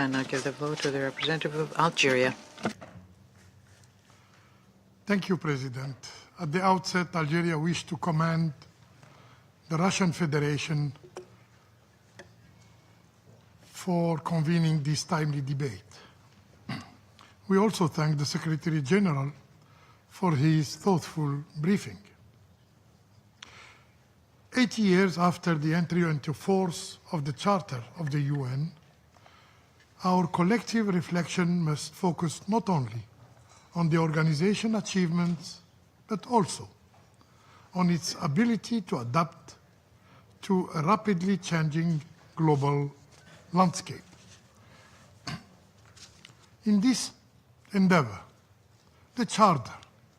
And I'll give the floor to the representative of Algeria. Thank you, President. At the outset, Algeria wished to commend the Russian Federation for convening this timely debate. We also thank the Secretary General for his thoughtful briefing. 80 years after the entry into force of the Charter of the UN, our collective reflection must focus not only on the organization's achievements, but also on its ability to adapt to a rapidly changing global landscape. In this endeavor, the Charter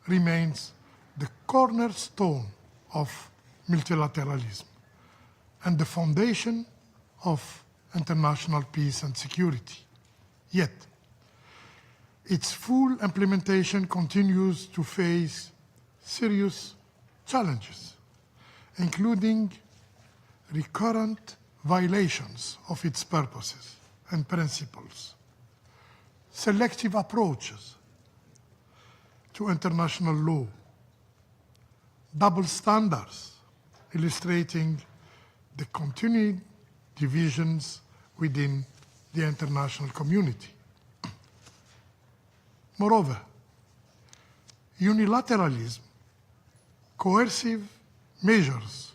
remains the cornerstone of multilateralism and the foundation of international peace and security. Yet, its full implementation continues to face serious challenges, including recurrent violations of its purposes and principles, selective approaches to international law, double standards, illustrating the continuing divisions within the international community. Moreover, unilateralism, coercive measures,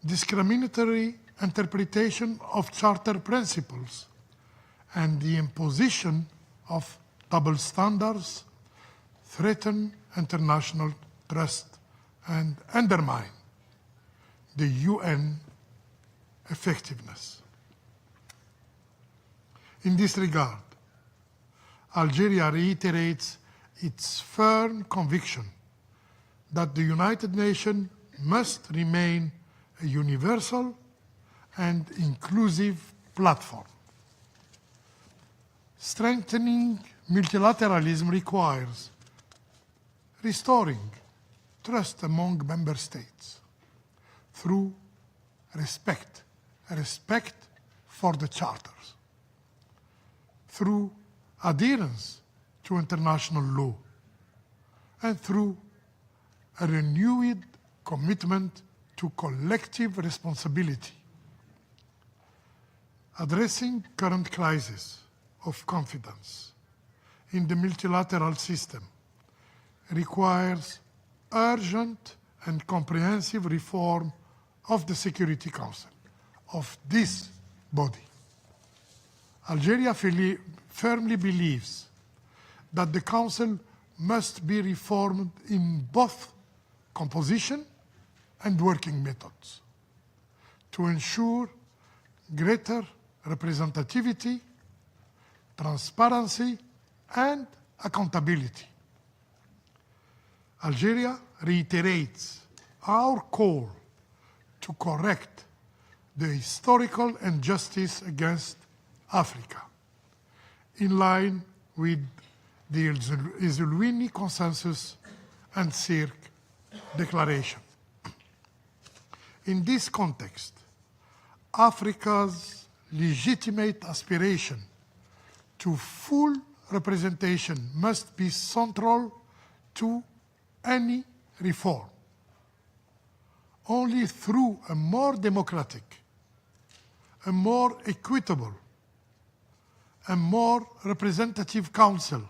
discriminatory interpretation of Charter principles, and the imposition of double standards threaten international trust and undermine the UN effectiveness. In this regard, Algeria reiterates its firm conviction that the United Nations must remain a universal and inclusive platform. Strengthening multilateralism requires restoring trust among member states through respect for the charters, through adherence to international law, and through a renewed commitment to collective responsibility. Addressing current crisis of confidence in the multilateral system requires urgent and comprehensive reform of the Security Council, of this body. Algeria firmly believes that the Council must be reformed in both composition and working methods to ensure greater representativity, transparency, and accountability. Algeria reiterates our call to correct the historical injustice against Africa, in line with the Esselunni Consensus and CIRC Declaration. In this context, Africa's legitimate aspiration to full representation must be central to any reform. Only through a more democratic, a more equitable, a more representative council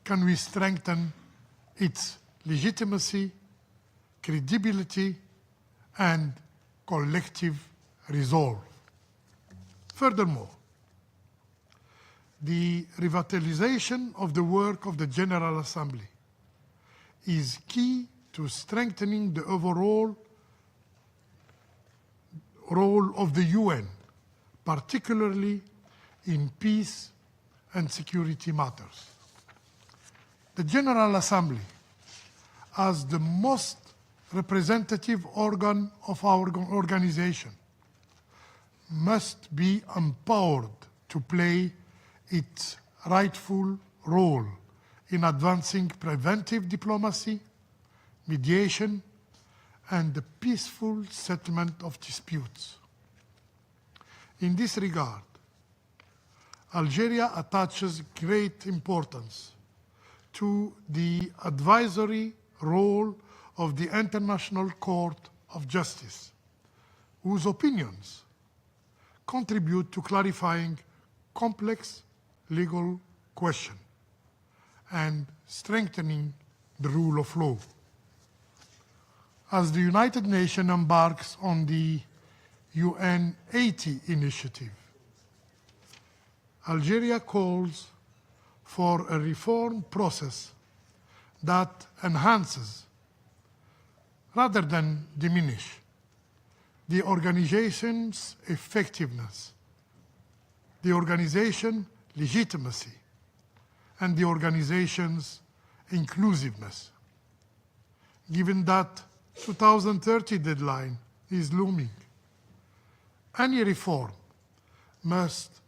can we strengthen its legitimacy, credibility, and collective resolve. Furthermore, the revitalization of the work of the General Assembly is key to strengthening the overall role of the UN, particularly in peace and security matters. The General Assembly, as the most representative organ of our organization, must be empowered to play its rightful role in advancing preventive diplomacy, mediation, and the peaceful settlement of disputes. In this regard, Algeria attaches great importance to the advisory role of the International Court of Justice, whose opinions contribute to clarifying complex legal questions and strengthening the rule of law. As the United Nations embarks on the UN 80 initiative, Algeria calls for a reform process that enhances, rather than diminish, the organization's effectiveness, the organization's legitimacy, and the organization's inclusiveness. Given that 2030 deadline is looming, any reform must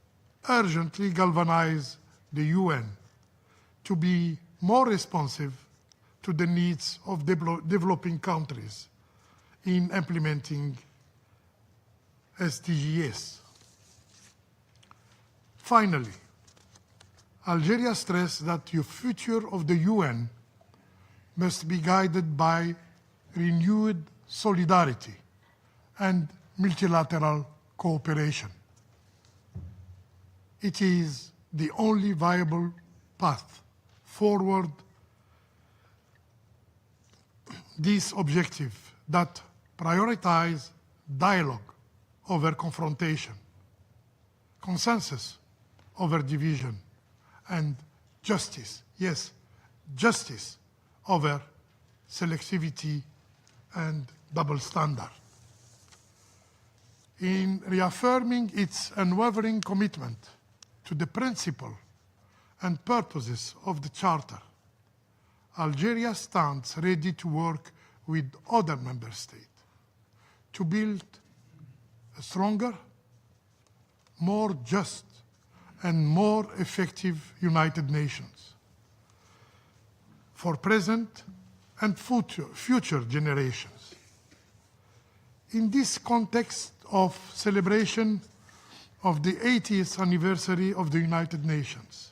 urgently galvanize the UN to be more responsive to the needs of developing countries in implementing SDGs. Finally, Algeria stressed that the future of the UN must be guided by renewed solidarity and multilateral cooperation. It is the only viable path forward this objective that prioritize dialogue over confrontation, consensus over division, and justice, yes, justice over selectivity and double standard. In reaffirming its unwavering commitment to the principle and purposes of the Charter, Algeria stands ready to work with other member states to build a stronger, more just, and more effective United Nations for present and future generations. In this context of celebration of the 80th anniversary of the United Nations,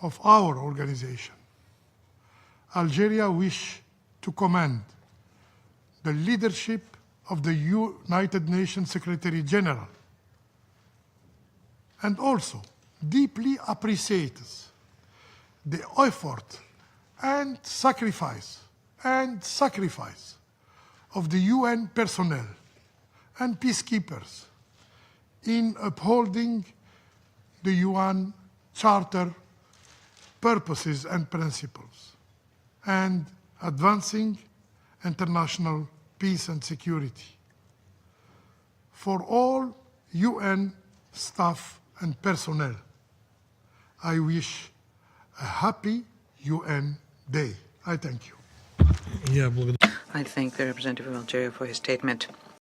of our organization, Algeria wishes to commend the leadership of the United Nations Secretary General, and also deeply appreciates the effort and sacrifice of the UN personnel and peacekeepers in upholding the UN Charter purposes and principles and advancing international peace and security. For all UN staff and personnel, I wish a happy UN Day. I thank you. I thank the representative of Algeria for his statement.